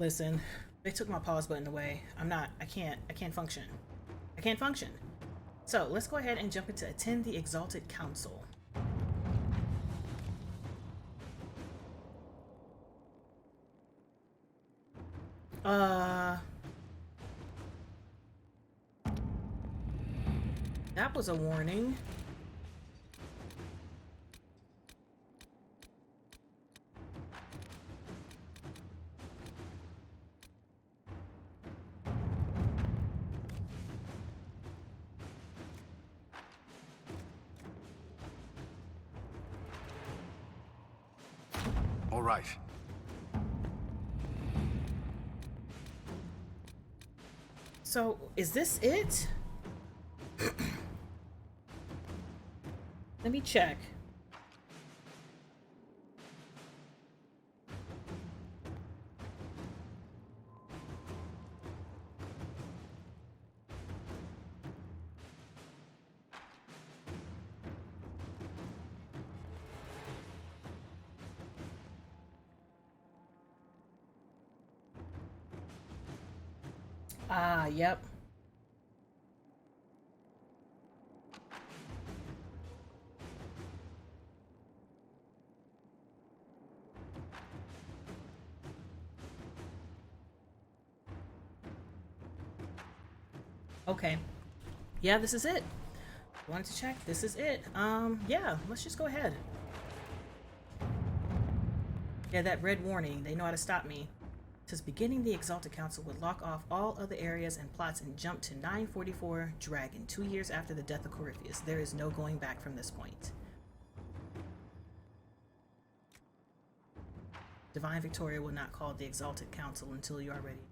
Listen, they took my pause button away. I can't function. I can't function. So let's go ahead and jump into attend the Exalted Council. That was a warning. All right. So, is this it? Let me check. Ah, yep. Okay. Yeah, this is it. Wanted to check. This is it. Yeah, let's just go ahead. Yeah, that red warning. They know how to stop me. It says beginning the Exalted Council would lock off all other areas and plots and jump to 944 Dragon, 2 years after the death of Corypheus. There is no going back from this point. Divine Victoria will not call the Exalted Council until you are ready.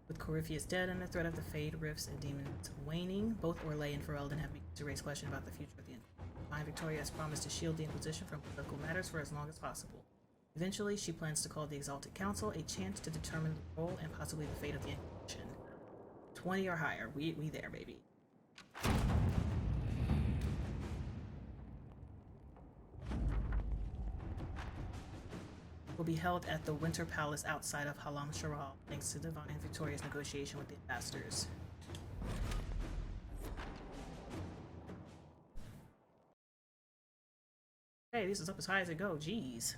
With Corypheus dead and the threat of the Fade, Rifts, and Demons waning, both Orlais and Ferelden have begun to raise questions about the future of the Inquisition. Divine Victoria has promised to shield the Inquisition from political matters for as long as possible. Eventually, she plans to call the Exalted Council, a chance to determine the role and possibly the fate of the Inquisition. 20 or higher. We there, baby. Will be held at the Winter Palace outside of Halam Sharal, thanks to Divine Victoria's negotiation with the ambassadors. Hey, this is up as high as it go. Jeez.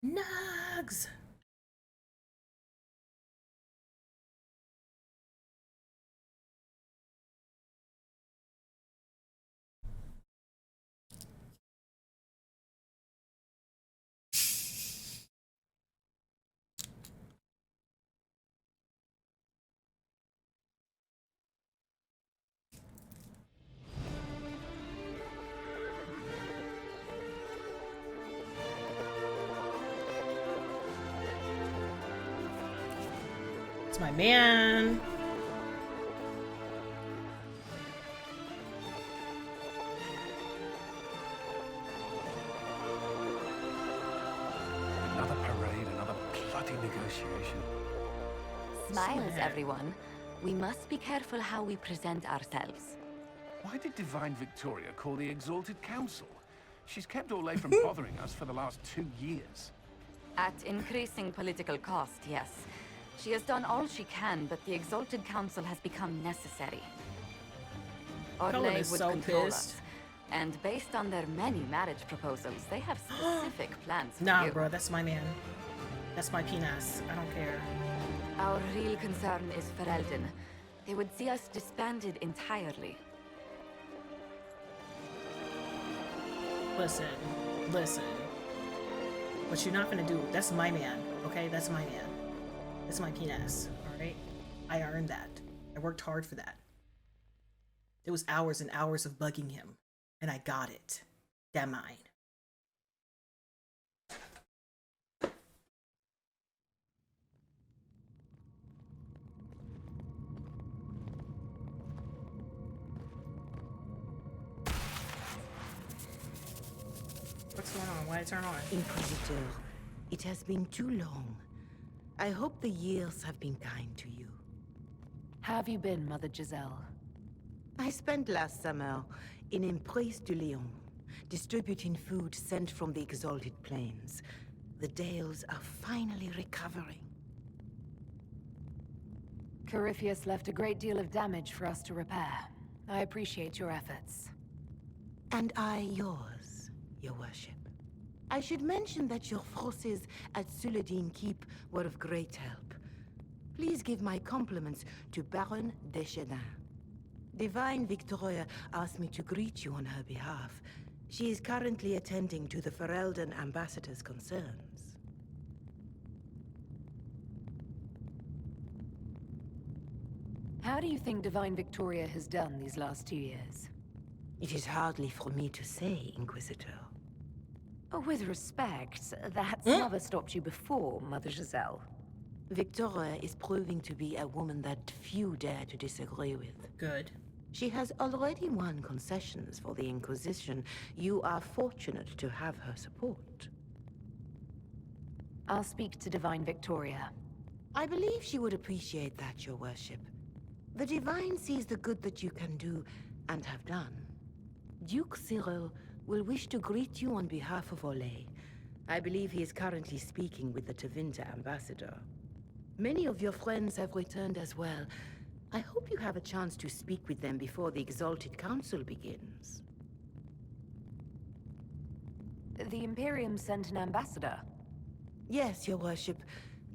Nugs! It's my man. Another parade, another bloody negotiation. Smiles, everyone. We must be careful how we present ourselves. Why did Divine Victoria call the Exalted Council? She's kept Orlais from bothering us for the last 2 years. At increasing political cost, yes. She has done all she can, but the Exalted Council has become necessary. Orlais would so control pissed. us. And based on their many marriage proposals, they have specific plans for Nah, you. bro, that's my man. That's my penis. I don't care. Our real concern is Ferelden. They would see us disbanded entirely. Listen. What you're not gonna do, that's my man, okay? That's my man. That's my penis, alright? I earned that. I worked hard for that. It was hours and hours of bugging him, and I got it. That mine. What's going on? Why did it turn on? Inquisitor, it has been too long. I hope the years have been kind to you. Have you been, Mother Giselle? I spent last summer in Emprise de Leon, distributing food sent from the Exalted Plains. the Dales are finally recovering. Corypheus left a great deal of damage for us to repair. I appreciate your efforts. And I yours, Your Worship. I should mention that your forces at Suladin Keep were of great help. Please give my compliments to Baron Deschedin. Divine Victoria asked me to greet you on her behalf. She is currently attending to the Ferelden ambassador's concerns. How do you think Divine Victoria has done these last 2 years? It is hardly for me to say, Inquisitor. Oh, with respect, that's never stopped you before, Mother Giselle. Victoria is proving to be a woman that few dare to disagree with. Good. She has already won concessions for the Inquisition. You are fortunate to have her support. I'll speak to Divine Victoria. I believe she would appreciate that, Your Worship. The Divine sees the good that you can do and have done. Duke Cyril will wish to greet you on behalf of Olay. I believe he is currently speaking with the Tevinter ambassador. Many of your friends have returned as well. I hope you have a chance to speak with them before the Exalted Council begins. The Imperium sent an ambassador. Yes, Your Worship.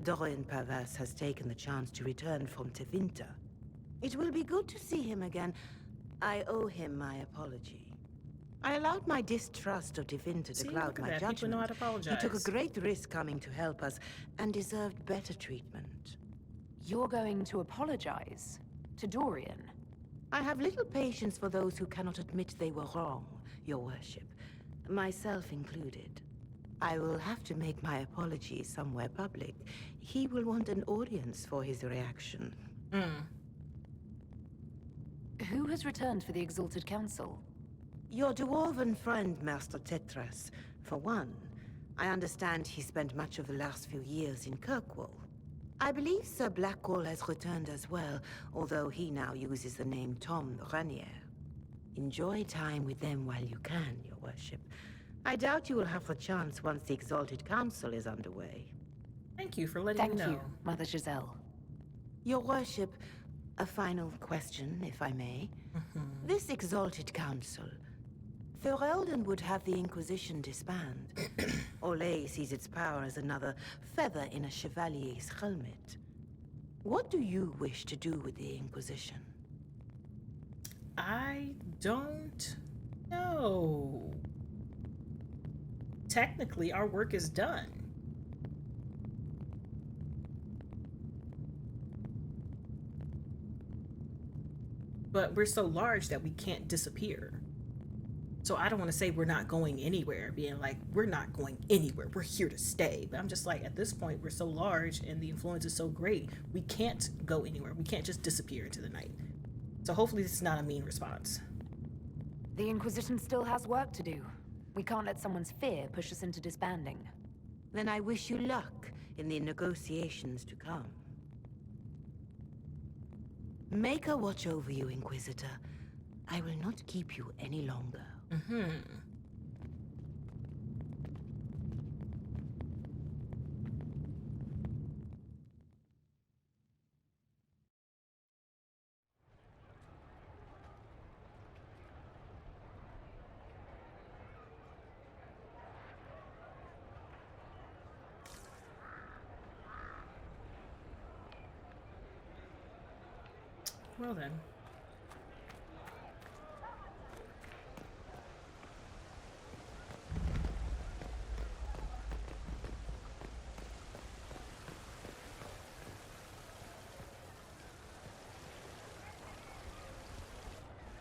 Dorian Pavas has taken the chance to return from Tevinter. It will be good to see him again. I owe him my apology. I allowed my distrust of Tevinter to cloud look at my that. judgment. People know how to apologize. He took a great risk coming to help us, and deserved better treatment. You're going to apologize? To Dorian? I have little patience for those who cannot admit they were wrong, Your Worship. Myself included. I will have to make my apologies somewhere public. He will want an audience for his reaction. Who has returned for the Exalted Council? Your dwarven friend, Master Tetras. For one, I understand he spent much of the last few years in Kirkwall. I believe Sir Blackwall has returned as well, although he now uses the name Tom Ranier. Enjoy time with them while you can, Your Worship. I doubt you will have the chance once the Exalted Council is underway. Thank you for letting me Thank know. you, Mother Giselle. Your Worship, a final question, if I may. This Exalted Council, Ferelden would have the Inquisition disband. Olay sees its power as another feather in a chevalier's helmet. What do you wish to do with the Inquisition? I don't know. Technically, our work is done. But we're so large that we can't disappear. So I don't want to say we're not going anywhere, being like, we're not going anywhere. We're here to stay. But I'm just like, at this point, we're so large and the influence is so great, we can't go anywhere. We can't just disappear into the night. So hopefully this is not a mean response. The Inquisition still has work to do. We can't let someone's fear push us into disbanding. Then I wish you luck in the negotiations to come. Make a watch over you, Inquisitor. I will not keep you any longer. Well then.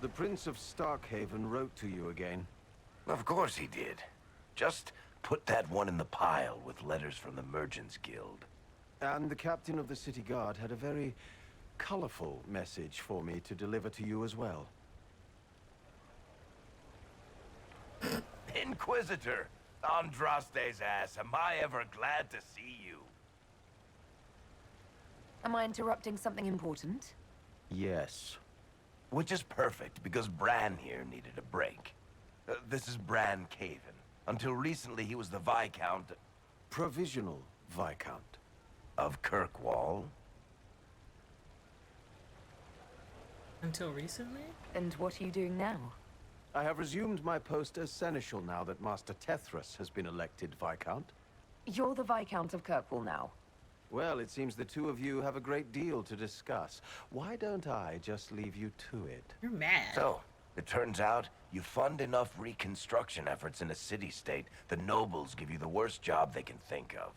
The Prince of Starkhaven wrote to you again. Of course he did. Just put that one in the pile with letters from the Merchants Guild. And the captain of the city guard had a very colorful message for me to deliver to you as well. Inquisitor! Andraste's ass, am I ever glad to see you? Am I interrupting something important? Yes. Which is perfect, because Bran here needed a break. This is Bran Caven. Until recently, he was the Viscount. provisional Viscount. Of Kirkwall? Until recently? And what are you doing now? I have resumed my post as Seneschal now that Master Tethras has been elected Viscount. You're the Viscount of Kirkwall now. Well, it seems the two of you have a great deal to discuss. Why don't I just leave you to it? You're mad. So, it turns out you fund enough reconstruction efforts in a city-state, the nobles give you the worst job they can think of.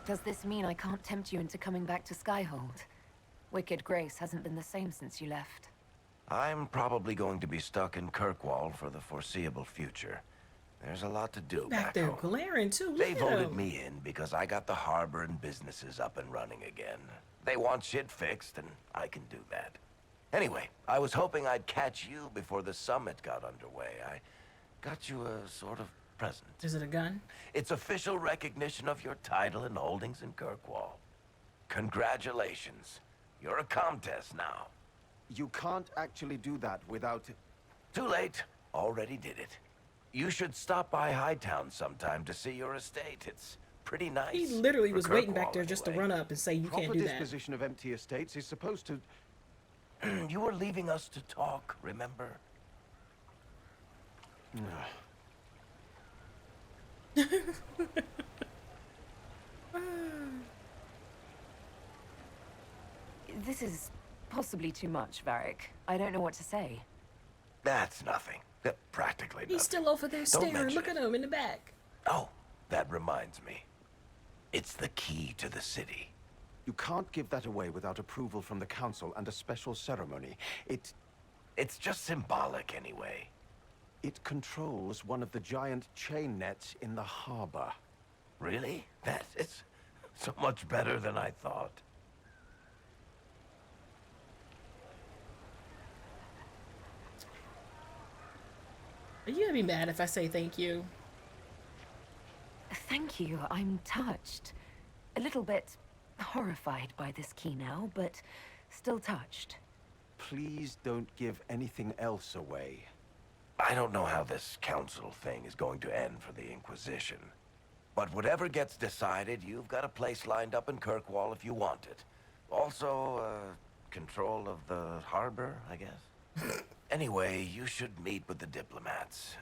Does this mean I can't tempt you into coming back to Skyhold? Wicked Grace hasn't been the same since you left. I'm probably going to be stuck in Kirkwall for the foreseeable future. There's a lot to do Back there home. glaring too. Look They at voted him. me in because I got the harbor and businesses up and running again. They want shit fixed, and I can do that. Anyway, I was hoping I'd catch you before the summit got underway. I got you a sort of present. Is it a gun? It's official recognition of your title and holdings in Kirkwall. Congratulations. You're a Comtesse now. You can't actually do that without... Too late. Already did it. You should stop by Hightown sometime to see your estate. It's pretty nice. He literally for was waiting back Kirkwall, there just to anyway. run up and say you Proper can't do that. disposition of empty estates is supposed to... You were leaving us to talk, remember? This is possibly too much, Varric. I don't know what to say. That's nothing. Practically nothing. He's still over there Don't staring. mention Look it. at him in the back. Oh, that reminds me. It's the key to the city. You can't give that away without approval from the council and a special ceremony. It's just symbolic anyway. It controls one of the giant chain nets in the harbor. Really? That is so much better than I thought. Are you gonna be mad if I say thank you? Thank you. I'm touched. A little bit horrified by this key now, but still touched. Please don't give anything else away. I don't know how this council thing is going to end for the Inquisition. But whatever gets decided, you've got a place lined up in Kirkwall if you want it. Also, control of the harbor, I guess. Anyway, you should meet with the diplomats.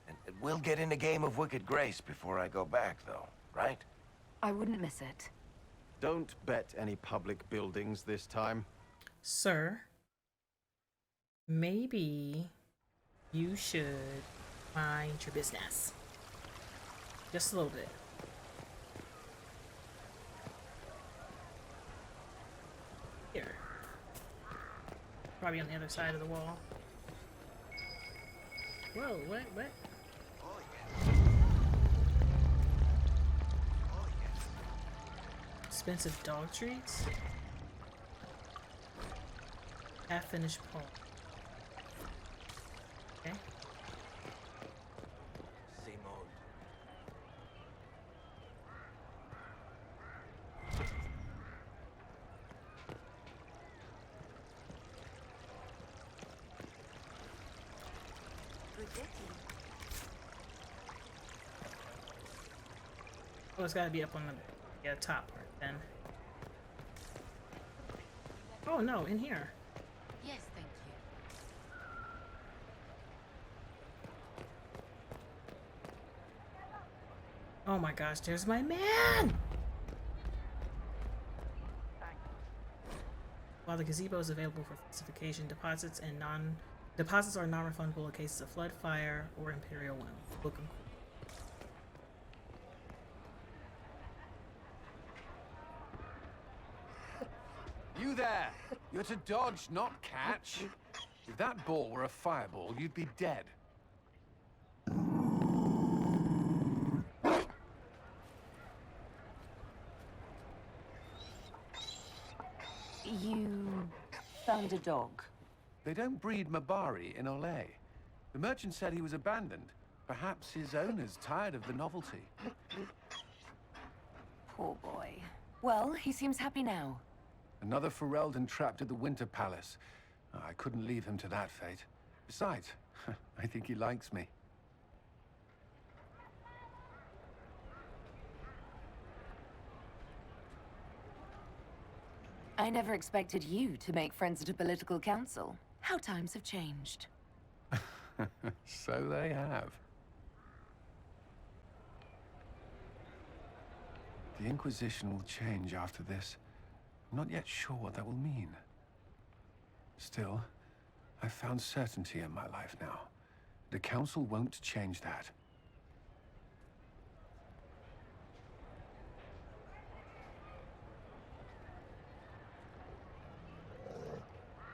And we'll get in a game of Wicked Grace before I go back, though, right? I wouldn't miss it. Don't bet any public buildings this time. Sir, maybe you should mind your business. Just a little bit. Here. Probably on the other side of the wall. Whoa, what? Expensive dog treats? Half-finished pulp. Okay. Oh, it's gotta be up on the top part then. Oh no, in here. Yes, thank you. Oh my gosh, there's my man! While the gazebo is available for falsification, deposits are non-refundable in cases of flood, fire, or imperial wind. Book 'em. You there! You're to dodge, not catch. If that ball were a fireball, you'd be dead. You found a dog. They don't breed Mabari in Olay. The merchant said he was abandoned. Perhaps his owner's tired of the novelty. Poor boy. Well, he seems happy now. Another Ferelden trapped at the Winter Palace. I couldn't leave him to that fate. Besides, I think he likes me. I never expected you to make friends at a political council. How times have changed. So they have. The Inquisition will change after this. I'm not yet sure what that will mean. Still, I've found certainty in my life now. The Council won't change that.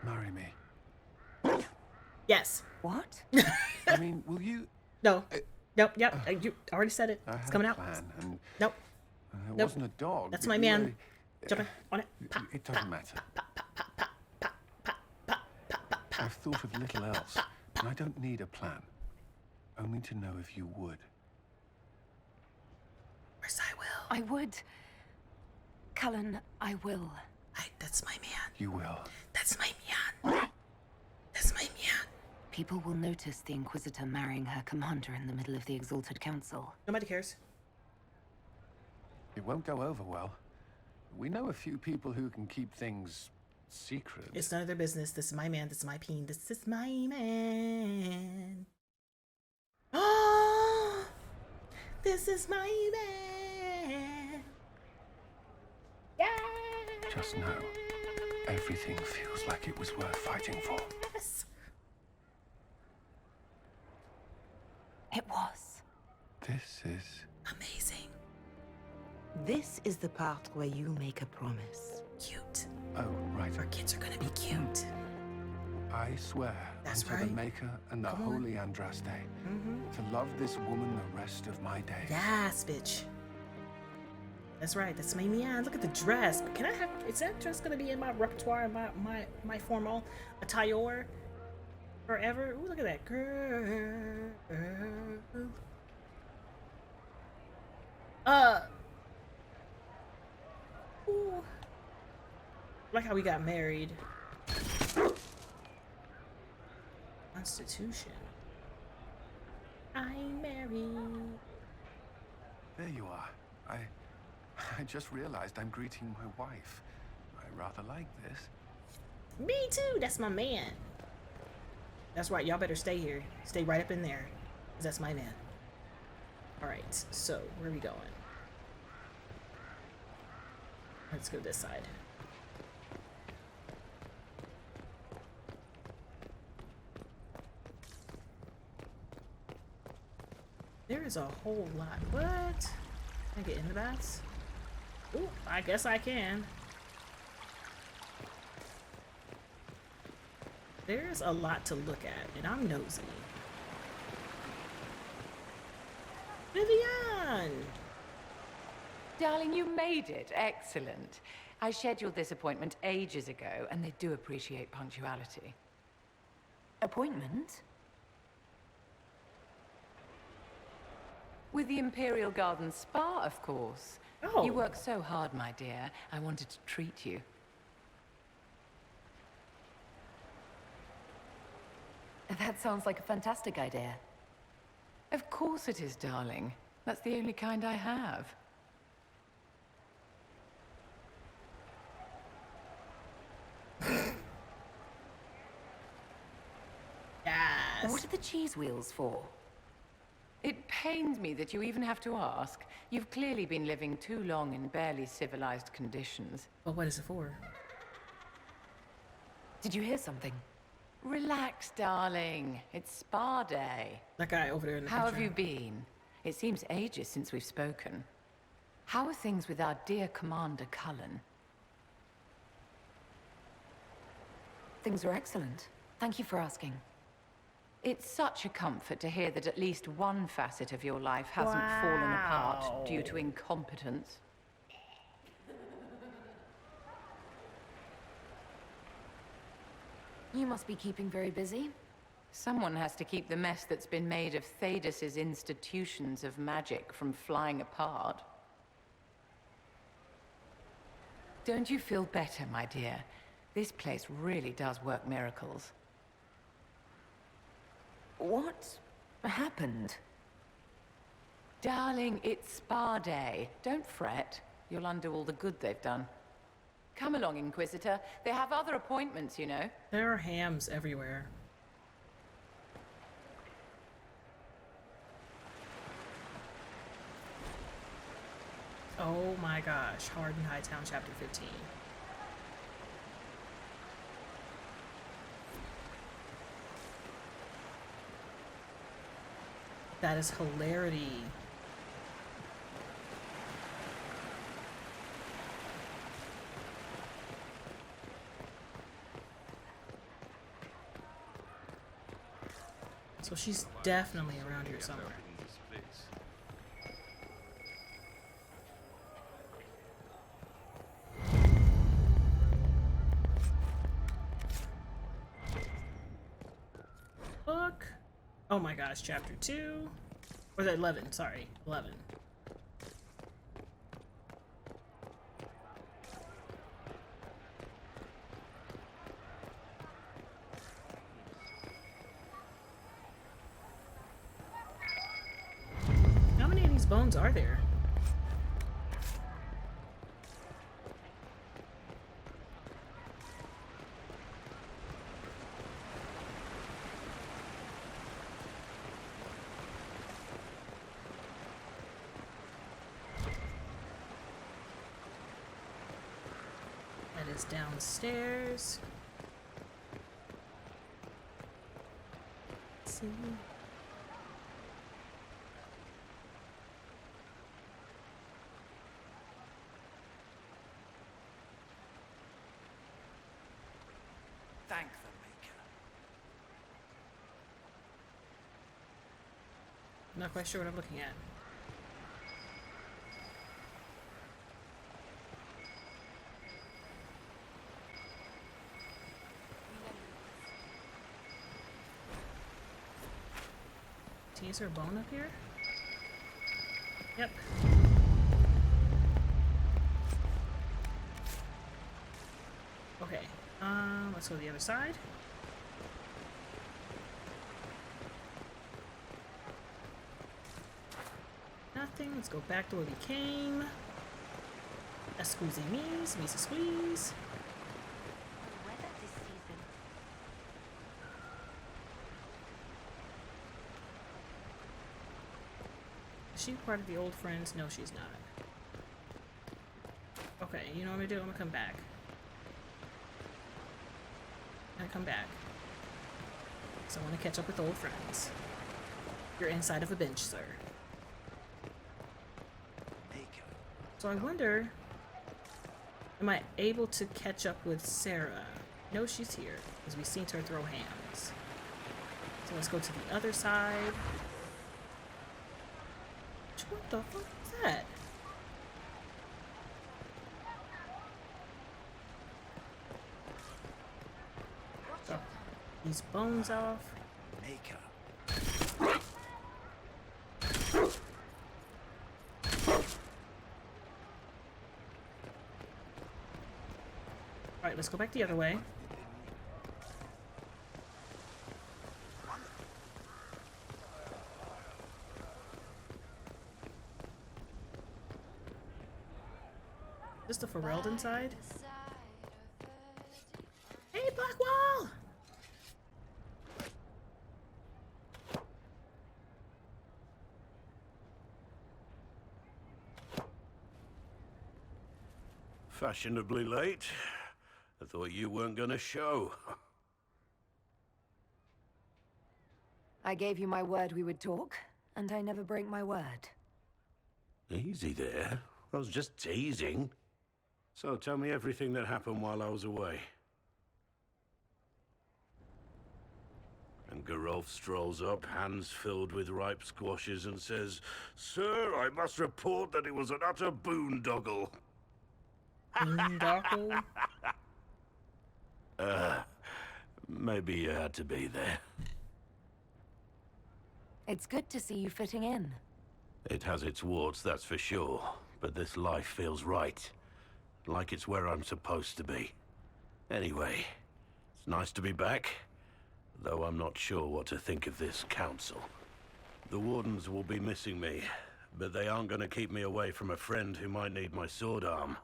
Marry me. Yes. What? I mean, will you... No. Nope. Yep. You already said it. I It's had coming a out. plan, and Nope. it Nope. wasn't a dog. That's You my man. really- Jumping on it. It doesn't matter. I've thought of little else, and I don't need a plan. Only to know if you would. Where's I will? I would. Cullen, I will. That's my man. You will. That's my man. That's my man. People will notice the Inquisitor marrying her commander in the middle of the Exalted Council. Nobody cares. It won't go over well. We know a few people who can keep things secret. It's none of their business. This is my man. This is my peen. This is my man. Oh, this is my man. Yeah. Just know, everything feels like it was worth fighting for. Yes. It was. This is... Amazing. This is the part where you make a promise. Cute. Oh, right. Our kids are gonna be cute. I swear That's unto right. the Maker and the Come on. Holy Andraste to love this woman the rest of my days. Yes, bitch. That's right. That's my man. Look at the dress. Can I have? Is that dress gonna be in my repertoire, my formal attire forever? Ooh, look at that girl. Ooh. Like how we got married. Constitution. I'm married. There you are. I just realized I'm greeting my wife. I rather like this. Me too. That's my man. That's right. Y'all better stay here. Stay right up in there. 'Cause that's my man. Alright. So, where are we going? Let's go this side. There is a whole lot. What? Can I get in the baths? Ooh, I guess I can. There's a lot to look at, and I'm nosy. Vivian! Darling, you made it. Excellent. I scheduled this appointment ages ago, and they do appreciate punctuality. Appointment? With the Imperial Garden Spa, of course. Oh. You work so hard, my dear. I wanted to treat you. That sounds like a fantastic idea. Of course it is, darling. That's the only kind I have. Yes! What are the cheese wheels for? It pains me that you even have to ask. You've clearly been living too long in barely civilized conditions. But what is it for? Did you hear something? Relax, darling. It's spa day. That guy over there in the How have picture. you been? It seems ages since we've spoken. How are things with our dear Commander Cullen? Things are excellent. Thank you for asking. It's such a comfort to hear that at least one facet of your life hasn't fallen apart due to incompetence. You must be keeping very busy. Someone has to keep the mess that's been made of Thaddeus's institutions of magic from flying apart. Don't you feel better, my dear? This place really does work miracles. What happened? Darling, it's spa day. Don't fret. You'll undo all the good they've done. Come along, Inquisitor. They have other appointments, you know. There are hams everywhere. Oh my gosh, Hardin Hightown Chapter 15. That is hilarity. So she's definitely around here somewhere. Book. Oh my gosh, chapter 2. Or the 11, sorry. 11. How many of these bones are there? That is downstairs. Let's see. Thank the Maker. I'm not quite sure what I'm looking at. Is there a bone up here? Yep. Okay. Let's go to the other side. Nothing. Let's go back to where we came. Excusez-me, a squeeze. Is she part of the old friends? No, she's not. Okay, you know what I'm gonna do? I'm gonna come back. I'm gonna come back. So I want to catch up with old friends. You're inside of a bench, sir. So I wonder, am I able to catch up with Sarah? No, she's here, because we've seen her throw hands. So let's go to the other side. What the fuck is that? Oh, these bones off. Maker. Alright, let's go back the other way. Is this the Ferelden side? Hey, Blackwall! Fashionably late. I thought you weren't gonna show. I gave you my word we would talk, and I never break my word. Easy there. I was just teasing. So tell me everything that happened while I was away. And Geralf strolls up, hands filled with ripe squashes, and says, "Sir, I must report that it was an utter boondoggle." Boondoggle? Maybe you had to be there. It's good to see you fitting in. It has its warts, that's for sure. But this life feels right. like it's where I'm supposed to be. Anyway, it's nice to be back, though I'm not sure what to think of this council. The Wardens will be missing me, but they aren't going to keep me away from a friend who might need my sword arm.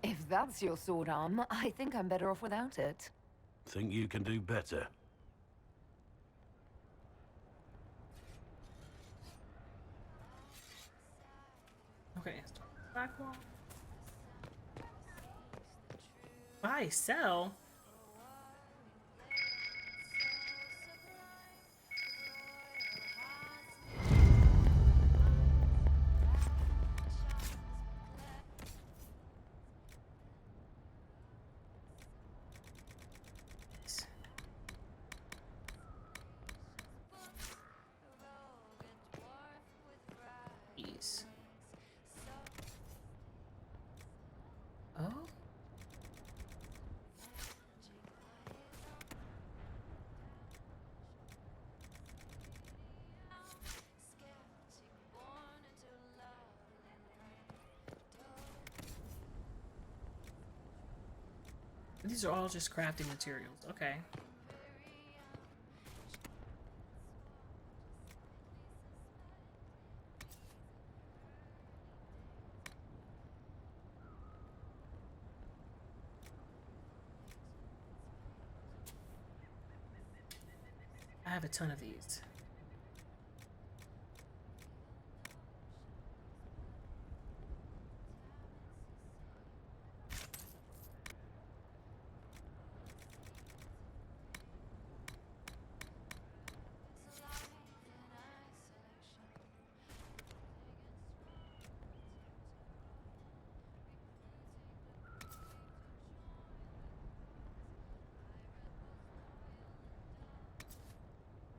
If that's your sword arm, I think I'm better off without it. Think you can do better? Okay, Blackwall. Buy, sell. Jeez. Oh. These are all just crafting materials. Okay. I have a ton of these.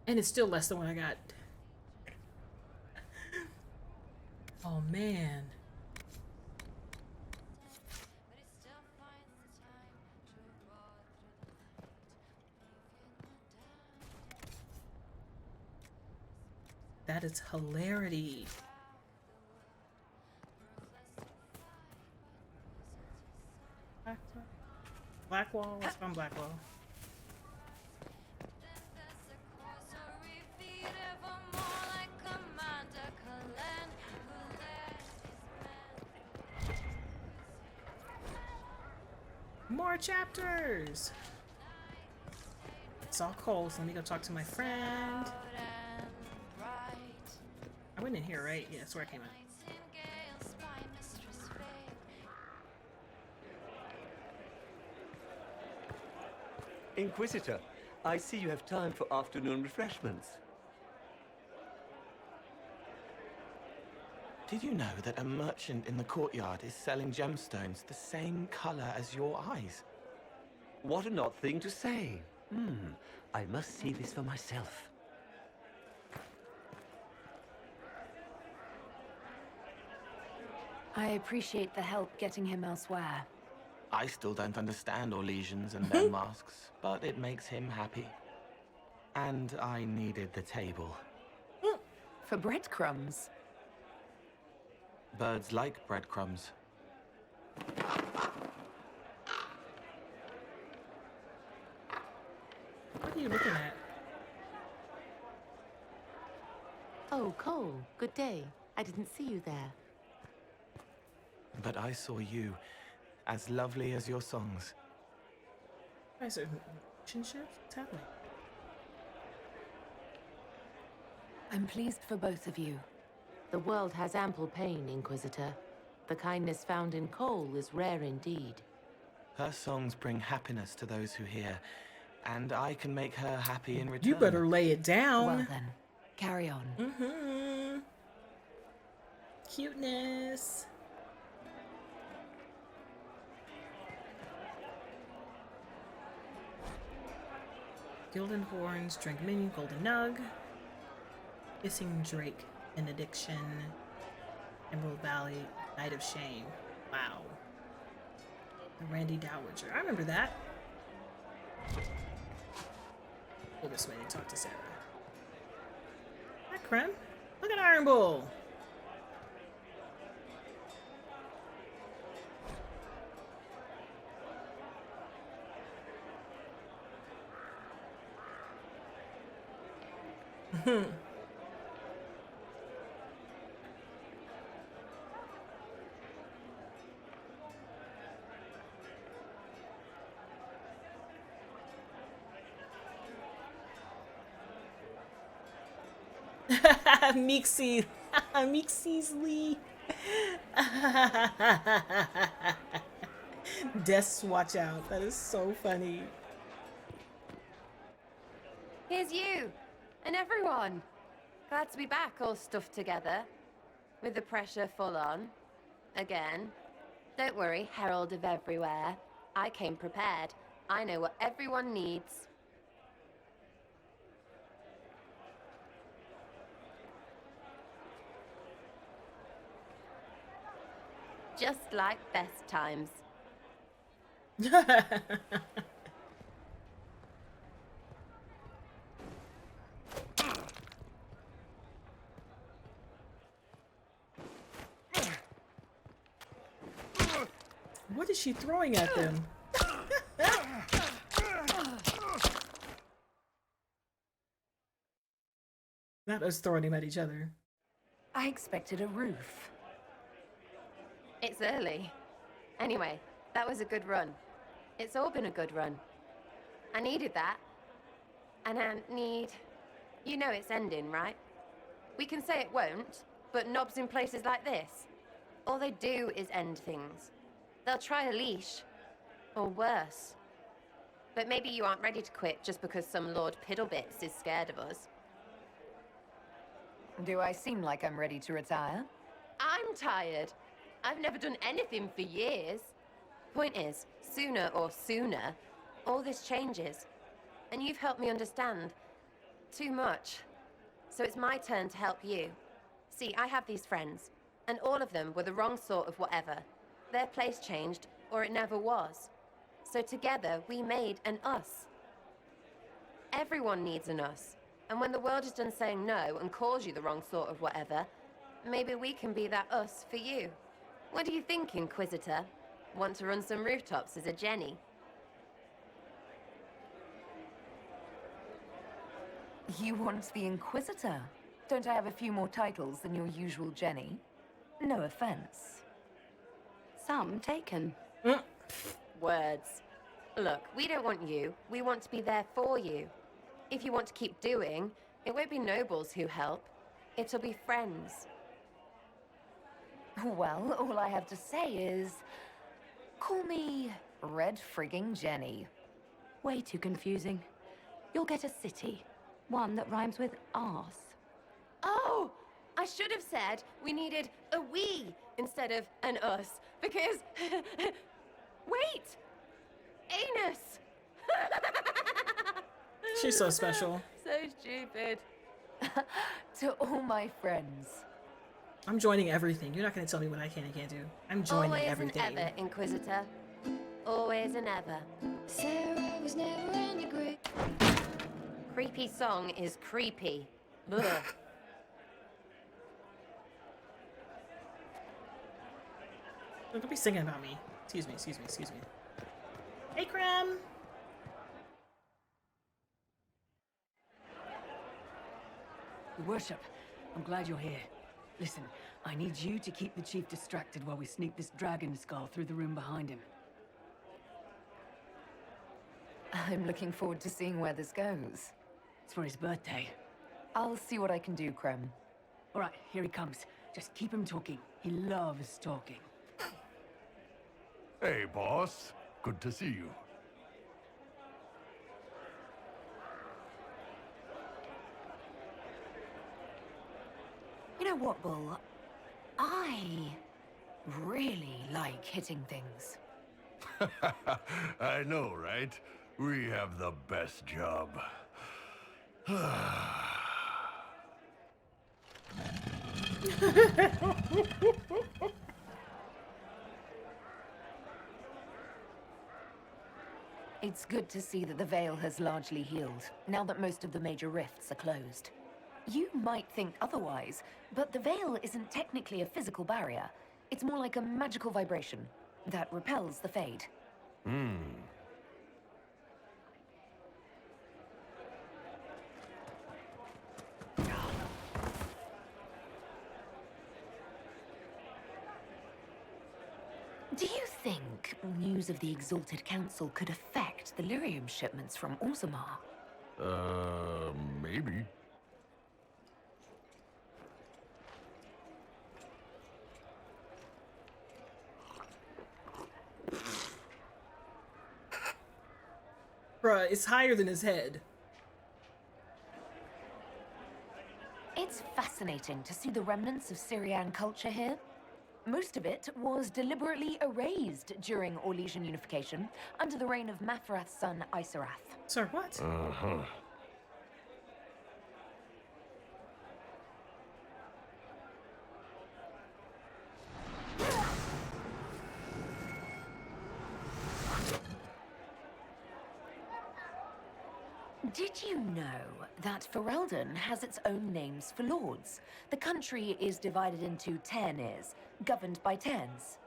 And it's still less than what I got. Oh man. That is hilarity. Blackwall? What's from Blackwall? More chapters! It's all cold, so let me go talk to my friend. I went in here, right? Yeah, that's where I came in. Inquisitor, I see you have time for afternoon refreshments. Did you know that a merchant in the courtyard is selling gemstones the same color as your eyes? What an odd thing to say. I must see this for myself. I appreciate the help getting him elsewhere. I still don't understand Orlesians and their masks, but it makes him happy. And I needed the table. For breadcrumbs. Birds like breadcrumbs. What are you looking at? Oh, Cole, good day. I didn't see you there. But I saw you, as lovely as your songs. Guys, are relationships? What's happening? I'm pleased for both of you. The world has ample pain, Inquisitor. The kindness found in Cole is rare indeed. Her songs bring happiness to those who hear, and I can make her happy in return. You better lay it down. Well then, carry on. Mm-hmm. Cuteness. Gilded Horns, Drink Minion, Golden Nug. Kissing Drake, An Addiction. Emerald Valley, Night of Shame. Wow. The Randy Dowager. I remember that. Go this way to talk to Sarah. Krem? Look at Iron Bull. Meeksy. Meeksy's Lee. Death's watch out. That is so funny. Here's you, and everyone. Glad to be back, all stuffed together. With the pressure full on. Again. Don't worry, Herald of Everywhere. I came prepared. I know what everyone needs. Just like best times. What is she throwing at them? Not us throwing them at each other. I expected a roof. It's early. Anyway, that was a good run. It's all been a good run. I needed that. And I need... You know it's ending, right? We can say it won't, but knobs in places like this, all they do is end things. They'll try a leash. Or worse. But maybe you aren't ready to quit just because some Lord Piddlebits is scared of us. Do I seem like I'm ready to retire? I'm tired. I've never done anything for years. Point is, sooner, all this changes. And you've helped me understand. Too much. So it's my turn to help you. See, I have these friends, and all of them were the wrong sort of whatever. Their place changed, or it never was. So together, we made an us. Everyone needs an us. And when the world is done saying no and calls you the wrong sort of whatever, maybe we can be that us for you. What do you think, Inquisitor? Want to run some rooftops as a Jenny? You want the Inquisitor? Don't I have a few more titles than your usual Jenny? No offense. Some taken. Words. Look, we don't want you. We want to be there for you. If you want to keep doing, it won't be nobles who help. It'll be friends. Well, all I have to say is... Call me Red Frigging Jenny. Way too confusing. You'll get a city. One that rhymes with arse. Oh! I should have said we needed a we instead of an us, because... Wait! Anus! She's so special. So stupid. To all my friends. I'm joining everything. You're not going to tell me what I can and can't do. I'm joining Always everything. and ever, Inquisitor. Always and ever. Sarah was never angry. Creepy song is creepy. Ugh. Don't be singing about me. Excuse me, excuse me, excuse me. Hey, Krem! Your Worship, I'm glad you're here. Listen, I need you to keep the Chief distracted while we sneak this dragon skull through the room behind him. I'm looking forward to seeing where this goes. It's for his birthday. I'll see what I can do, Krem. All right, here he comes. Just keep him talking. He loves talking. Hey, boss. Good to see you. You know what, Bull? I really like hitting things. I know, right? We have the best job. It's good to see that the Veil has largely healed, now that most of the major rifts are closed. You might think otherwise, but the veil isn't technically a physical barrier. It's more like a magical vibration that repels the Fade. Hmm. Do you think news of the Exalted Council could affect the lyrium shipments from Orzammar? Maybe. Bruh, it's higher than his head. It's fascinating to see the remnants of Syrian culture here. Most of it was deliberately erased during Orlesian unification under the reign of Mafrath's son Isarath. Sir, what? Uh-huh. Did you know that Ferelden has its own names for lords? The country is divided into Tairnirs, governed by Tairns.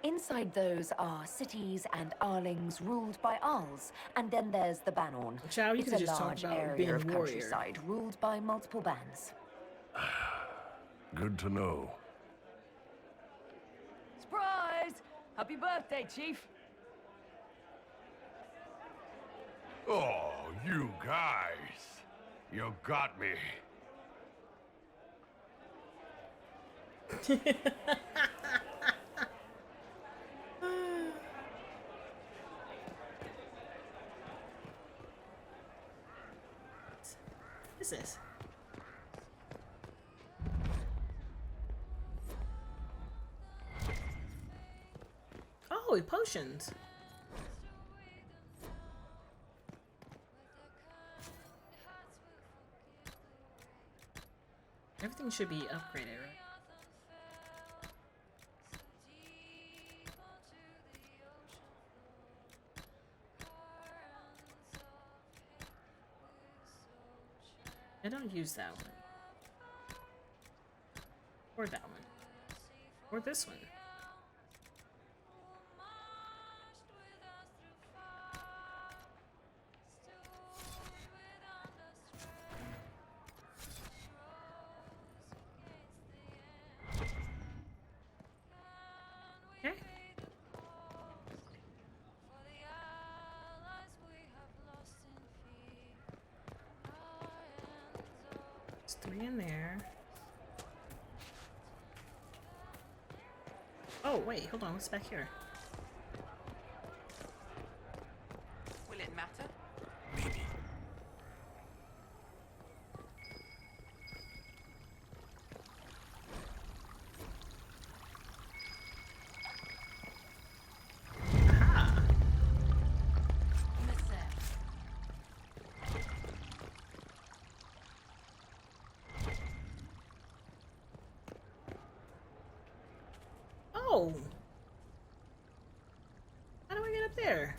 Inside those are cities and Arlings ruled by Arls, and then there's the Banorn. Chow, you It's could a just talk large about area being of a warrior. countryside ruled by multiple bands. Good to know. Surprise! Happy birthday, Chief! Oh, you guys. You got me. What is this? Oh, potions. Everything should be upgraded, right? I don't use that one. Or that one. Or this one. Okay. There's 3 in there. Oh, wait, hold on, what's back here? Will it matter? Maybe. Aha! Oh! How do I get up there?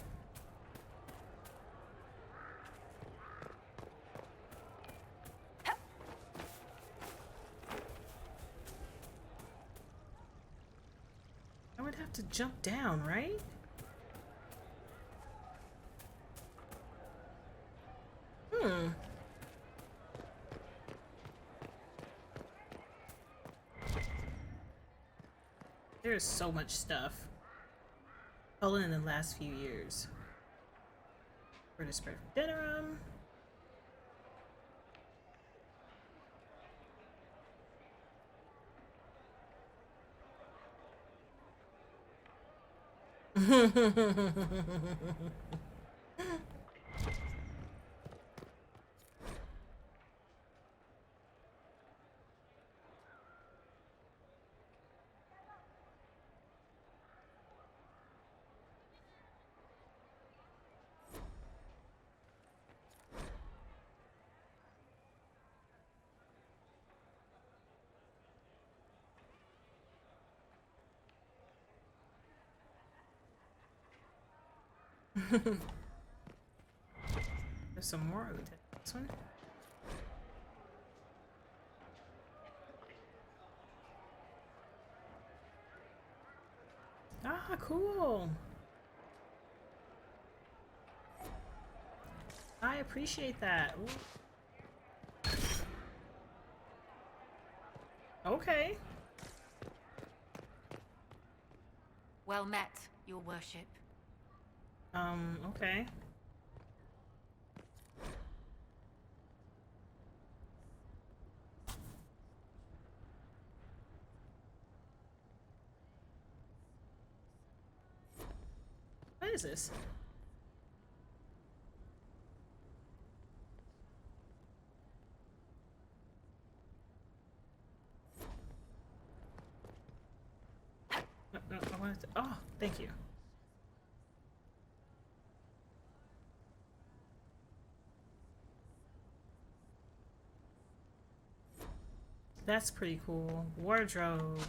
I would have to jump down, right? Hmm. There's so much stuff. All in the last few years. We're gonna spread Denerim. There's some more. This one. Ah, cool. I appreciate that. Ooh. Okay. Well met, your worship. Okay. What is this? No, I wanted to, oh, thank you. That's pretty cool. Wardrobe.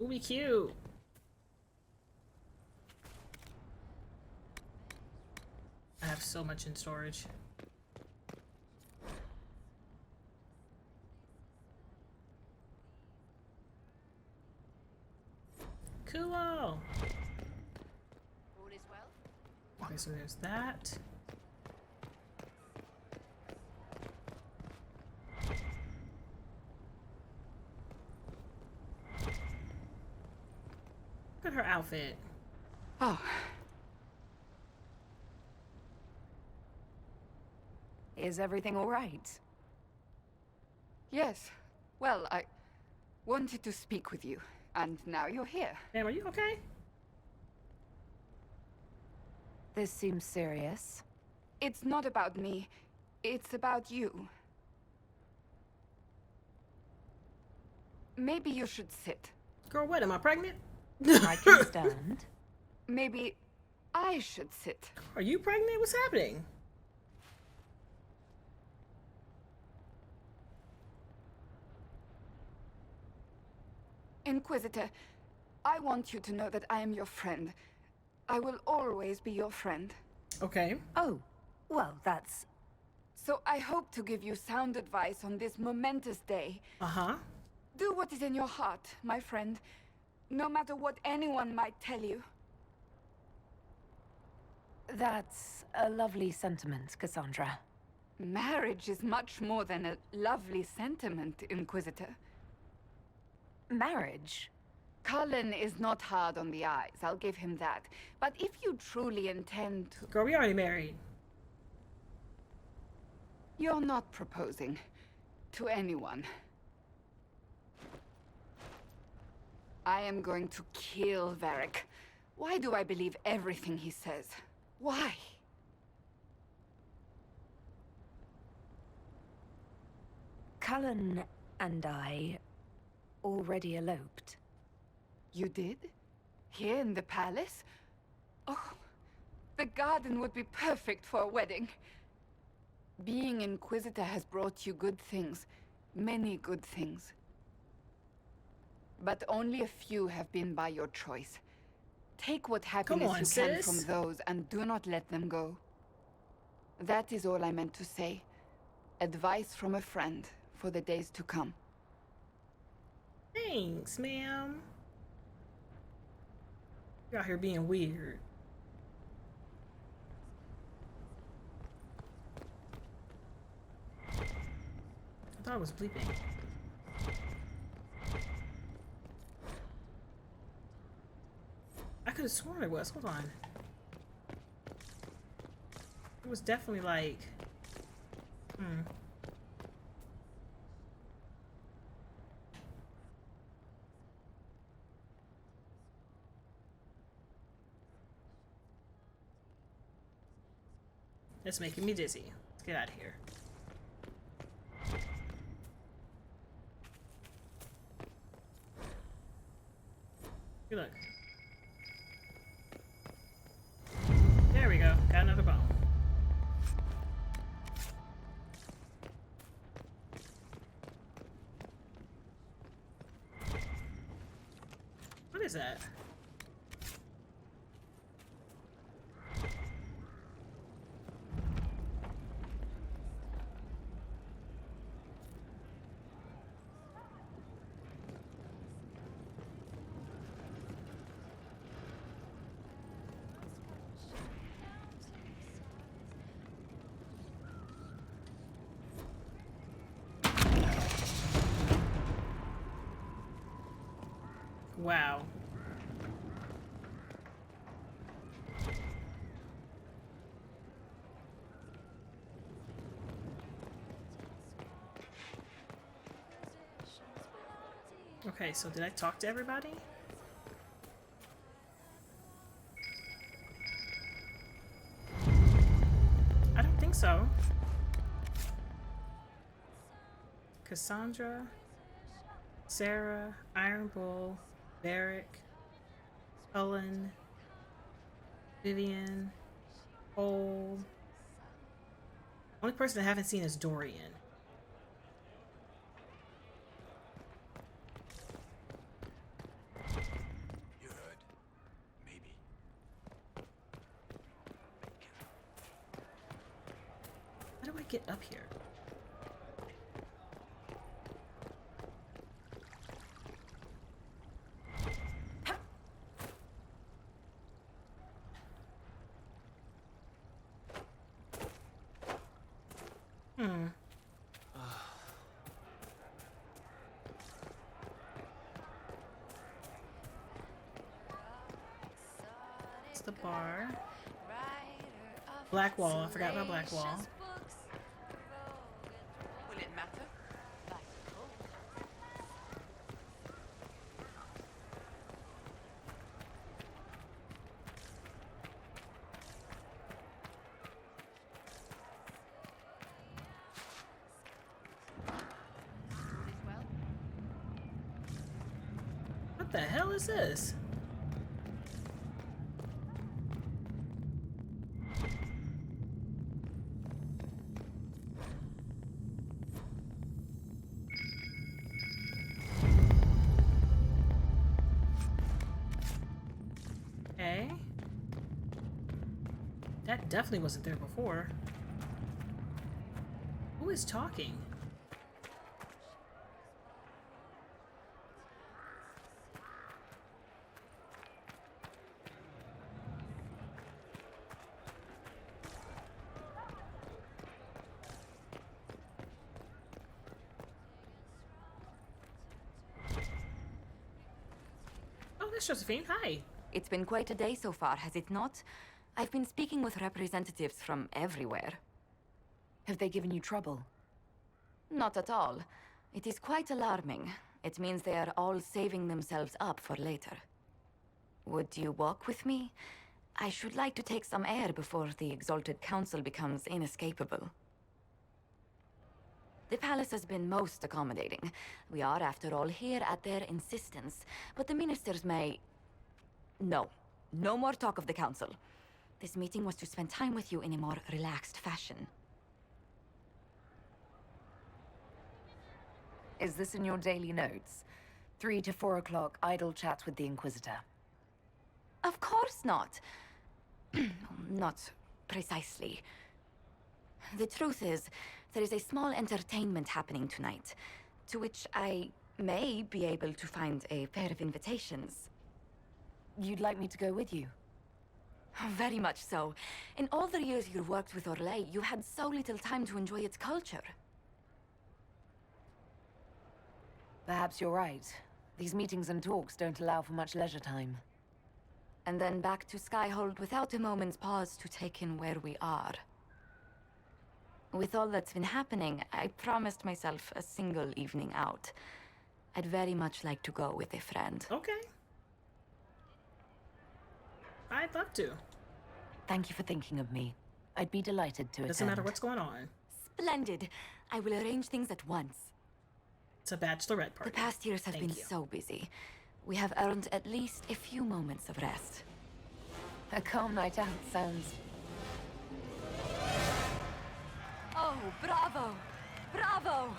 Ooh, be cute. I have so much in storage. Cool. All is well? Okay, so there's that. Look at her outfit. Oh. Is everything all right? Yes. Well, I wanted to speak with you, and now you're here. Ma'am, are you okay? This seems serious. It's not about me. It's about you. Maybe you should sit. Girl, what? Am I pregnant? I can stand. Maybe I should sit. Are you pregnant? What's happening? Inquisitor, I want you to know that I am your friend. I will always be your friend. Okay. Oh, well, that's... So I hope to give you sound advice on this momentous day. Uh-huh. Do what is in your heart, my friend, no matter what anyone might tell you. That's a lovely sentiment, Cassandra. Marriage is much more than a lovely sentiment, Inquisitor. Marriage? Cullen is not hard on the eyes, I'll give him that. But if you truly intend to... Girl, we already married. You're not proposing to anyone. I am going to kill Varric. Why do I believe everything he says? Why? Cullen and I already eloped. You did? Here in the palace? Oh, the garden would be perfect for a wedding. Being Inquisitor has brought you good things. Many good things. But only a few have been by your choice. Take what happiness you can from those and do not let them go. That is all I meant to say. Advice from a friend for the days to come. Thanks, ma'am. You're out here being weird. I thought it was bleeping. I could have sworn it was. Hold on. It was definitely like... It's making me dizzy. Let's get out of here. Hey, look. There we go. Got another bone. What is that? Wow. Okay, so did I talk to everybody? I don't think so. Cassandra, Sarah, Iron Bull, Varric, Cullen, Vivian, Cole. Only person I haven't seen is Dorian. You heard? Maybe. How do I get up here? It's the bar. Black wall. I forgot about black wall. Will it matter? What the hell is this? Okay. That definitely wasn't there before. Who is talking? Oh, that's Josephine. Hi. It's been quite a day so far, has it not? I've been speaking with representatives from everywhere. Have they given you trouble? Not at all. It is quite alarming. It means they are all saving themselves up for later. Would you walk with me? I should like to take some air before the Exalted Council becomes inescapable. The palace has been most accommodating. We are, after all, here at their insistence, but the ministers may... No. No more talk of the council. This meeting was to spend time with you in a more relaxed fashion. Is this in your daily notes? 3 to 4 o'clock, idle chats with the Inquisitor. Of course not. Not precisely. The truth is, there is a small entertainment happening tonight, to which I may be able to find a pair of invitations. You'd like me to go with you? Very much so. In all the years you've worked with Orlais, you had so little time to enjoy its culture. Perhaps you're right. These meetings and talks don't allow for much leisure time. And then back to Skyhold without a moment's pause to take in where we are. With all that's been happening, I promised myself a single evening out. I'd very much like to go with a friend. Okay. I'd love to. Thank you for thinking of me. I'd be delighted to attend. Doesn't matter what's going on. Splendid. I will arrange things at once. It's a bachelorette party. The past years have been so busy. We have earned at least a few moments of rest. A calm night out sounds... Oh, bravo! Bravo!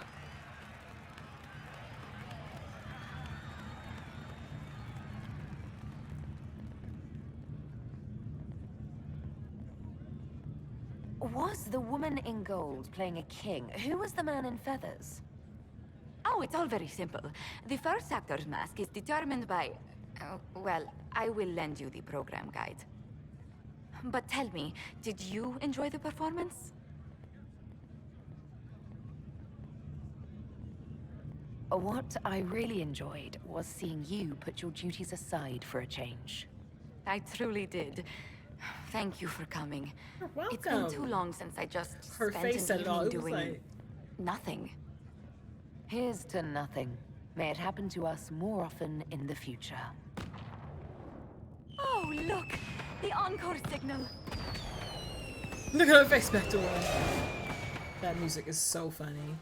Was the woman in gold playing a king? Who was the man in feathers? Oh, it's all very simple. The first actor's mask is determined by... well, I will lend you the program guide. But tell me, did you enjoy the performance? What I really enjoyed was seeing you put your duties aside for a change. I truly did. Thank you for coming. You're welcome. It's been too long since I just Her spent face an said it all. evening It was doing like... nothing. Here's to nothing. May it happen to us more often in the future. Oh, look! The encore signal! Look at her face back to her. That music is so funny.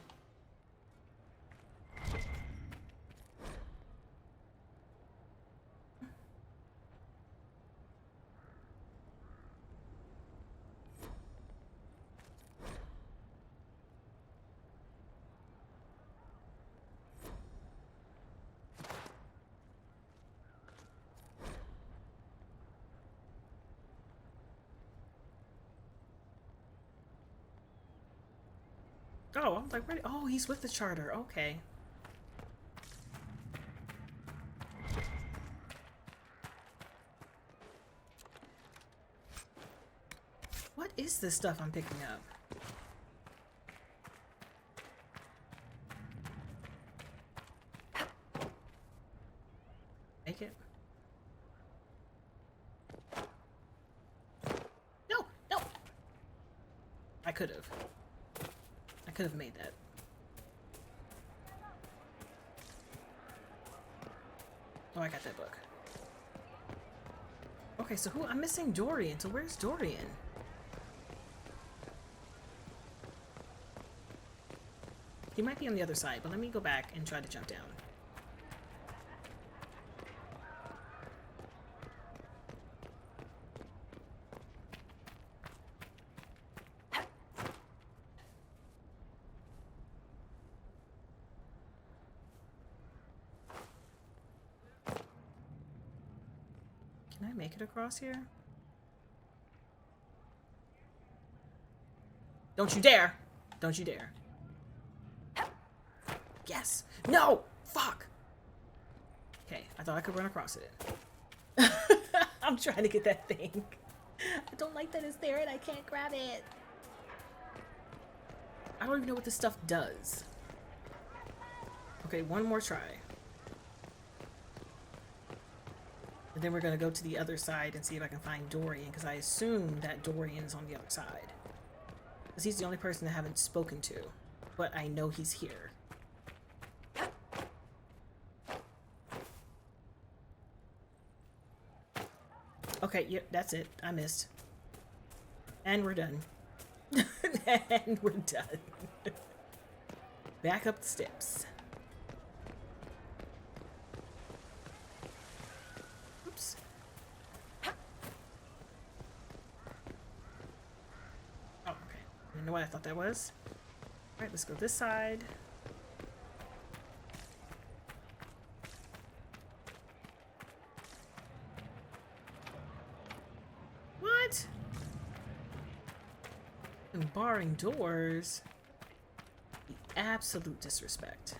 Oh, I'm like, where? Oh, he's with the charter. Okay. What is this stuff I'm picking up? Make it. No, no. I could have. I could have made that. Oh, I got that book. Okay, so who? I'm missing Dorian. So where's Dorian? He might be on the other side, but let me go back and try to jump down. Can I make it across here? Don't you dare! Don't you dare. Yes! No! Fuck! Okay, I thought I could run across it. I'm trying to get that thing. I don't like that it's there and I can't grab it. I don't even know what this stuff does. Okay, one more try. And then we're gonna go to the other side and see if I can find Dorian, because I assume that Dorian's on the other side. Because he's the only person I haven't spoken to. But I know he's here. Okay, yep, that's it. I missed. And we're done. And we're done. Back up the steps. Oops. Oh, okay. I didn't know what I thought that was. Alright, let's go this side. What? And barring doors. The absolute disrespect.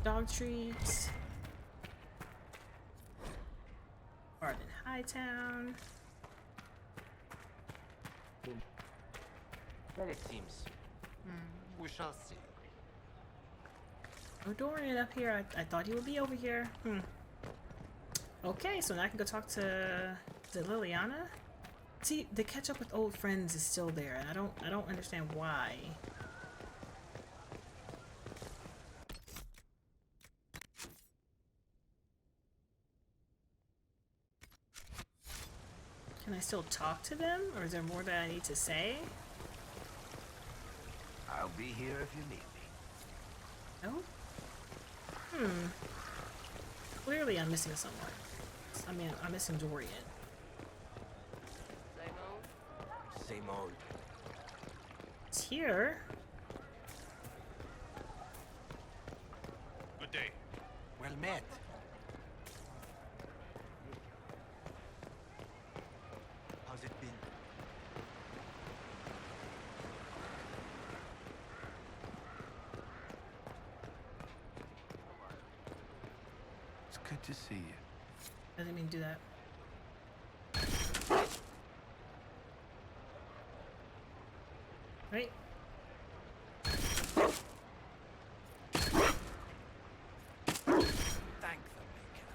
Dog treats. Arden Hightown. Well, it seems. We shall see. Oh, Dorian up here. I thought he would be over here. Okay, so now I can go talk to Liliana. See, the catch up with old friends is still there, and I don't understand why. Can I still talk to them, or is there more that I need to say? I'll be here if you need me. No? Clearly I'm missing someone. I mean, I'm missing Dorian. Same old. It's here. Good day. Well met. How's it been? good to see you. I didn't mean to do that. Right? Thank the Maker.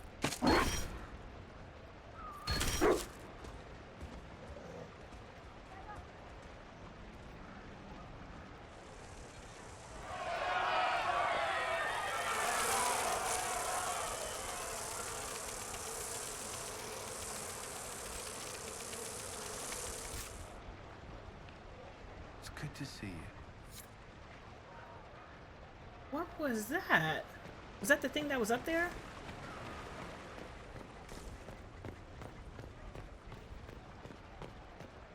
It's good to see you. What was that? Was that the thing that was up there?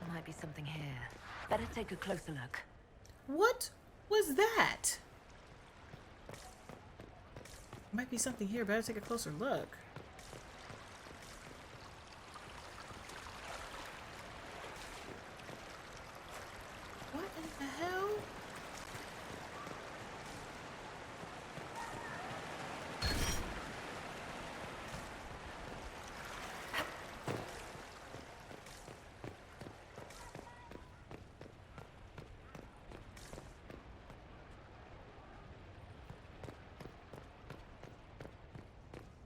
There might be something here. Better take a closer look. What was that? Might be something here. Better take a closer look. What in the hell?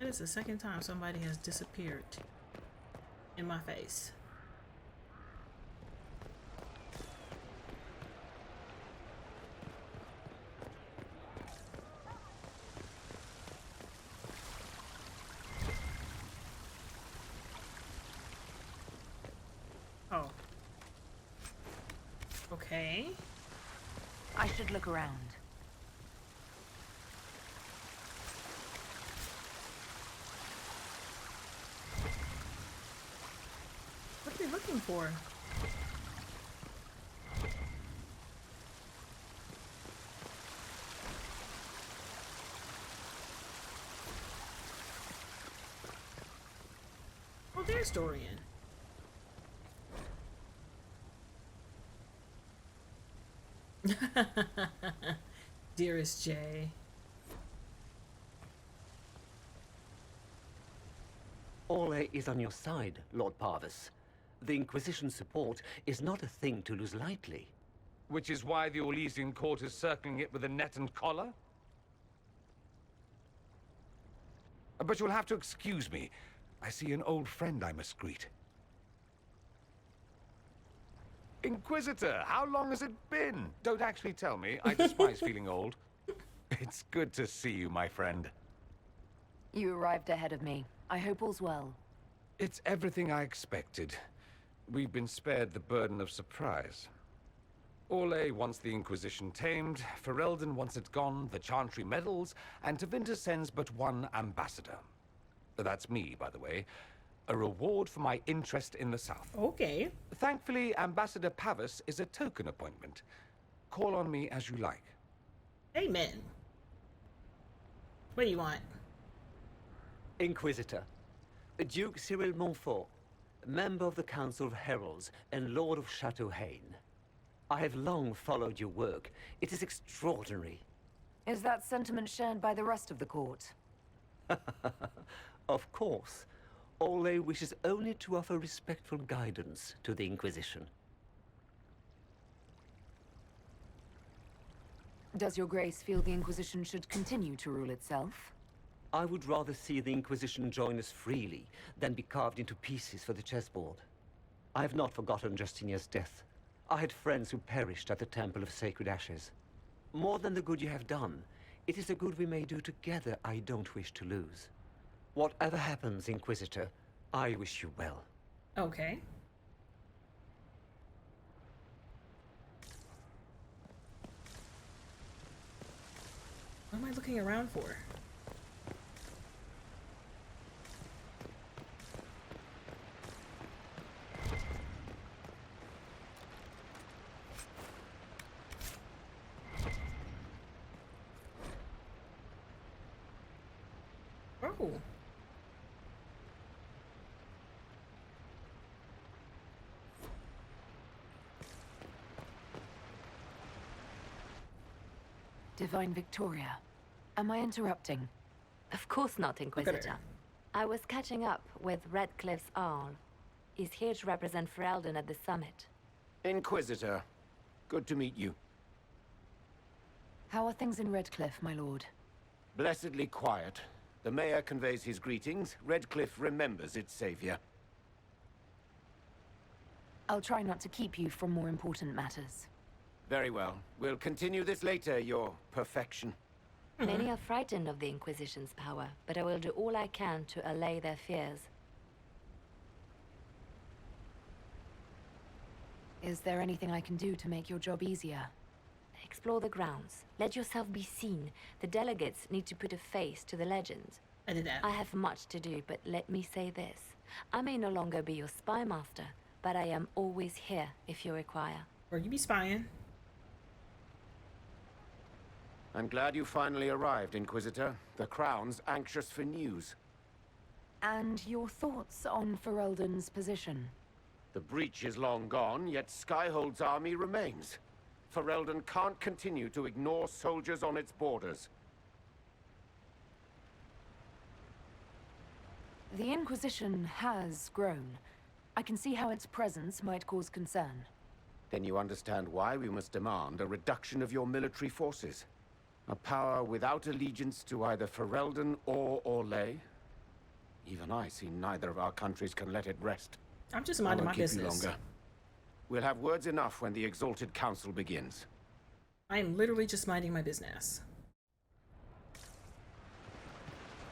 That is the second time somebody has disappeared in my face. Oh. Okay. I should look around. What are they looking for? Oh, there's Dorian. Dearest Jay. Ole is on your side, Lord Parvis. The Inquisition's support is not a thing to lose lightly. Which is why the Orlesian court is circling it with a net and collar? But you'll have to excuse me. I see an old friend I must greet. Inquisitor, how long has it been? Don't actually tell me. I despise feeling old. It's good to see you, my friend. You arrived ahead of me. I hope all's well. It's everything I expected. We've been spared the burden of surprise. Ole wants the Inquisition tamed, Ferelden wants it gone, the Chantry meddles, and Tevinter sends but one ambassador. That's me, by the way. A reward for my interest in the South. Okay. Thankfully, Ambassador Pavis is a token appointment. Call on me as you like. Amen. What do you want? Inquisitor, Duke Cyril Montfort, member of the Council of Heralds and Lord of Chateau Haine. I have long followed your work. It is extraordinary. Is that sentiment shared by the rest of the court? Of course. Ole wishes only to offer respectful guidance to the Inquisition. Does your grace feel the Inquisition should continue to rule itself? I would rather see the Inquisition join us freely than be carved into pieces for the chessboard. I have not forgotten Justinia's death. I had friends who perished at the Temple of Sacred Ashes. More than the good you have done, it is a good we may do together I don't wish to lose. Whatever happens, Inquisitor, I wish you well. Okay. What am I looking around for? Oh. Divine Victoria, am I interrupting? Of course not, Inquisitor. I was catching up with Redcliffe's Arl. He's here to represent Ferelden at the summit. Inquisitor, good to meet you. How are things in Redcliffe, my lord? Blessedly quiet. The mayor conveys his greetings. Redcliffe remembers its savior. I'll try not to keep you from more important matters. Very well. We'll continue this later, your perfection. Many are frightened of the Inquisition's power, but I will do all I can to allay their fears. Is there anything I can do to make your job easier? Explore the grounds. Let yourself be seen. The delegates need to put a face to the legend. I did that. I have much to do, but let me say this. I may no longer be your spy master, but I am always here if you require. Or you be spying. I'm glad you finally arrived, Inquisitor. The Crown's anxious for news. And your thoughts on Ferelden's position? The breach is long gone, yet Skyhold's army remains. Ferelden can't continue to ignore soldiers on its borders. The Inquisition has grown. I can see how its presence might cause concern. Then you understand why we must demand a reduction of your military forces. A power without allegiance to either Ferelden or Orlais. Even I see neither of our countries can let it rest. I'm just minding my business. I won't keep you longer. We'll have words enough when the Exalted Council begins. I am literally just minding my business.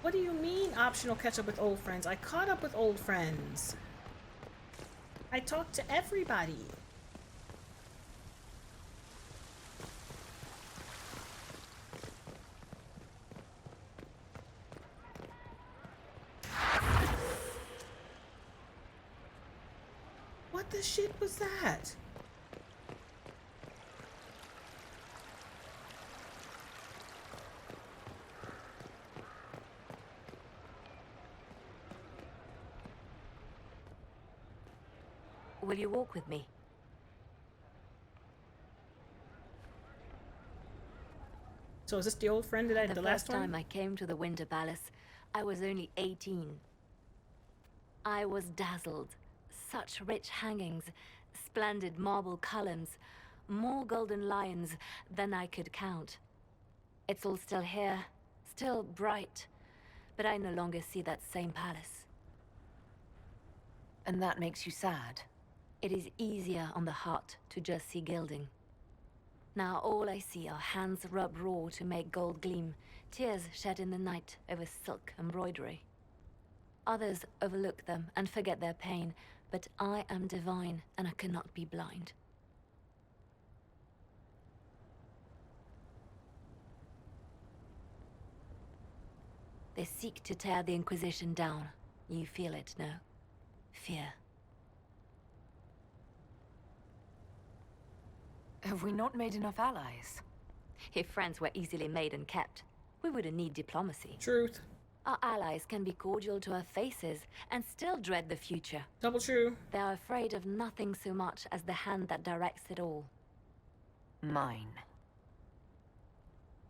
What do you mean, optional catch up with old friends? I caught up with old friends. I talked to everybody. What the shit was that? Will you walk with me? So is this the old friend that I did the last first time one? I came to the Winter Palace, I was only 18. I was dazzled. Such rich hangings, splendid marble columns, more golden lions than I could count. It's all still here, still bright, but I no longer see that same palace. And that makes you sad? It is easier on the heart to just see gilding. Now all I see are hands rubbed raw to make gold gleam, tears shed in the night over silk embroidery. Others overlook them and forget their pain, but I am divine and I cannot be blind. They seek to tear the Inquisition down. You feel it, no? Fear. Have we not made enough allies? If friends were easily made and kept, we wouldn't need diplomacy. Truth. Our allies can be cordial to our faces and still dread the future. Double true. They are afraid of nothing so much as the hand that directs it all. Mine.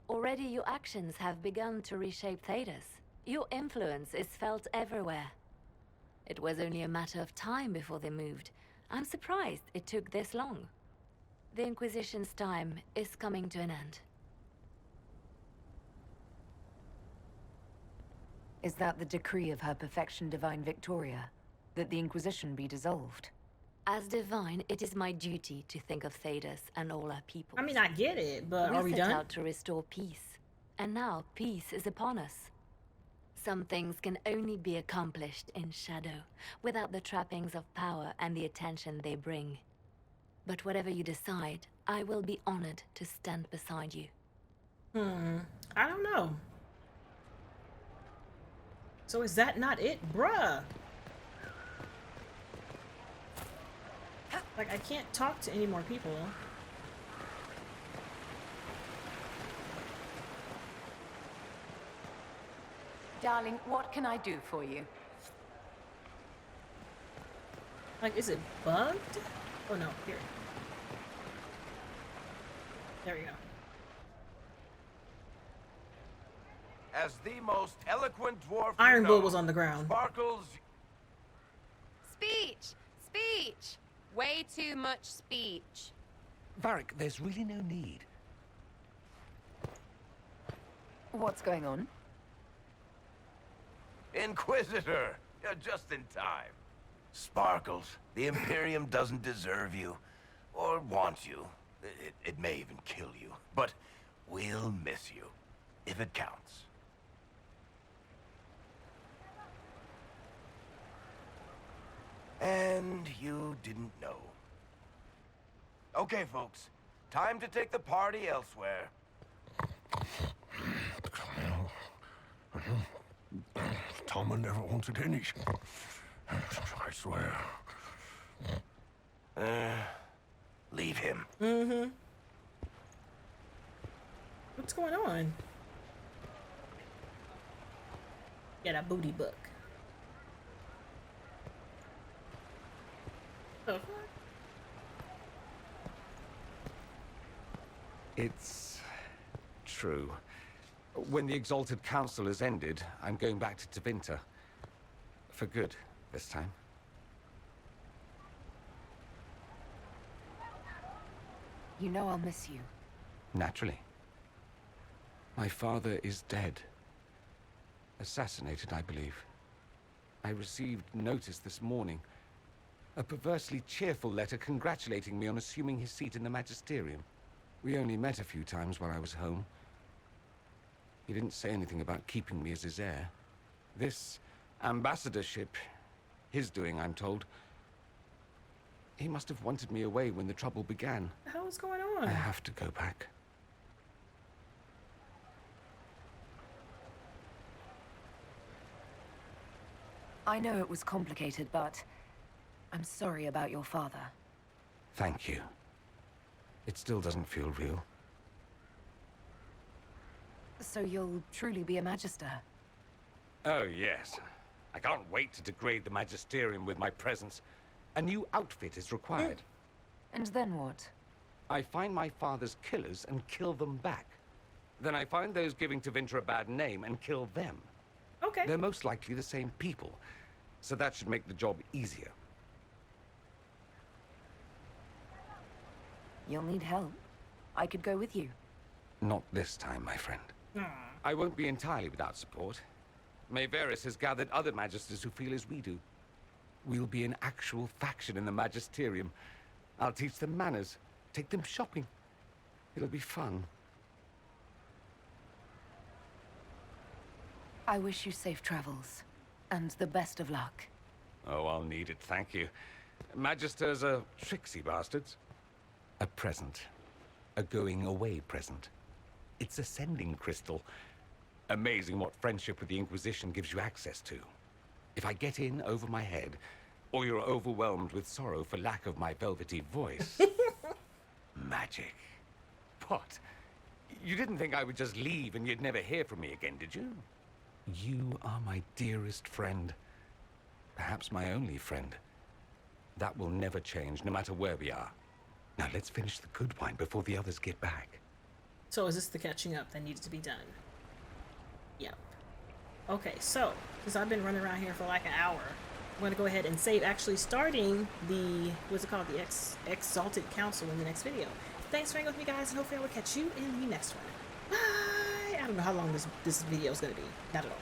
Already your actions have begun to reshape Thedas. Your influence is felt everywhere. It was only a matter of time before they moved. I'm surprised it took this long. The Inquisition's time is coming to an end. Is that the decree of Her Perfection Divine Victoria? That the Inquisition be dissolved? As divine, it is my duty to think of Thedas and all our people. I mean, I get it, but are we set done? out to restore peace. And now, peace is upon us. Some things can only be accomplished in shadow, without the trappings of power and the attention they bring. But whatever you decide, I will be honored to stand beside you. I don't know. So is that not it? Bruh! Like, I can't talk to any more people. Darling, what can I do for you? Like, is it bugged? Oh no, here. There we go. as the most eloquent dwarf Iron you Bull know, was on the ground. Sparkles. Speech! Speech! Way too much speech. Varric, there's really no need. What's going on? Inquisitor! You're just in time. Sparkles, the Imperium doesn't deserve you. Or want you. It may even kill you. But we'll miss you. If it counts. And you didn't know. Okay, folks. Time to take the party elsewhere. Toma never wanted any. I swear. Leave him. Mm-hmm. What's going on? Get a booty book. Oh. It's true. When the Exalted Council has ended, I'm going back to Tevinter. For good, this time. You know I'll miss you. Naturally. My father is dead. Assassinated, I believe. I received notice this morning. A perversely cheerful letter congratulating me on assuming his seat in the Magisterium. We only met a few times while I was home. He didn't say anything about keeping me as his heir. This ambassadorship, his doing, I'm told. He must have wanted me away when the trouble began. What the hell is going on? I have to go back. I know it was complicated, but I'm sorry about your father. Thank you. It still doesn't feel real. So you'll truly be a Magister? Oh, yes. I can't wait to degrade the Magisterium with my presence. A new outfit is required. And then what? I find my father's killers and kill them back. Then I find those giving Tevinter a bad name and kill them. Okay. They're most likely the same people, so that should make the job easier. You'll need help. I could go with you. Not this time, my friend. I won't be entirely without support. Varric has gathered other Magisters who feel as we do. We'll be an actual faction in the Magisterium. I'll teach them manners, take them shopping. It'll be fun. I wish you safe travels, and the best of luck. Oh, I'll need it, thank you. Magisters are tricksy bastards. A present. A going-away present. It's a sending crystal. Amazing what friendship with the Inquisition gives you access to. If I get in over my head, or you're overwhelmed with sorrow for lack of my velvety voice... Magic. What? You didn't think I would just leave and you'd never hear from me again, did you? You are my dearest friend. Perhaps my only friend. That will never change, no matter where we are. Now let's finish the good wine before the others get back. So is this the catching up that needs to be done? Yep. Okay, so, since I've been running around here for like an hour, I'm going to go ahead and save actually starting the, what's it called, the Exalted Council in the next video. Thanks for hanging with me, guys, and hopefully I will catch you in the next one. Bye! I don't know how long this video is going to be. Not at all.